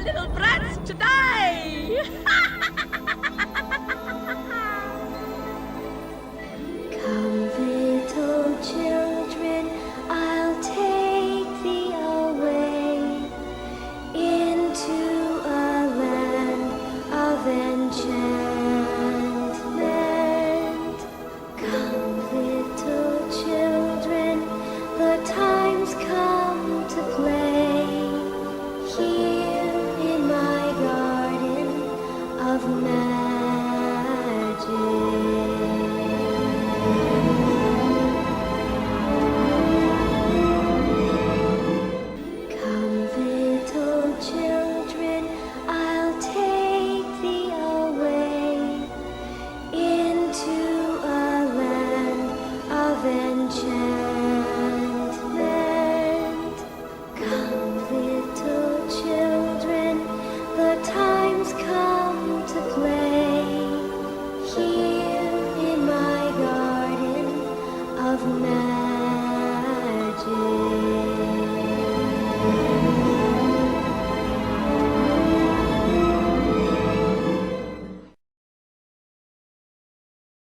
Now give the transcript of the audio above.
little friends today. Come, little children, I'll take thee away into a land of enchantment. Come, little children, the time's come to play here in my garden of magic. Come, little children, I'll take thee away into a land of enchantment. Come, little children, the time's come to play here in my garden of magic.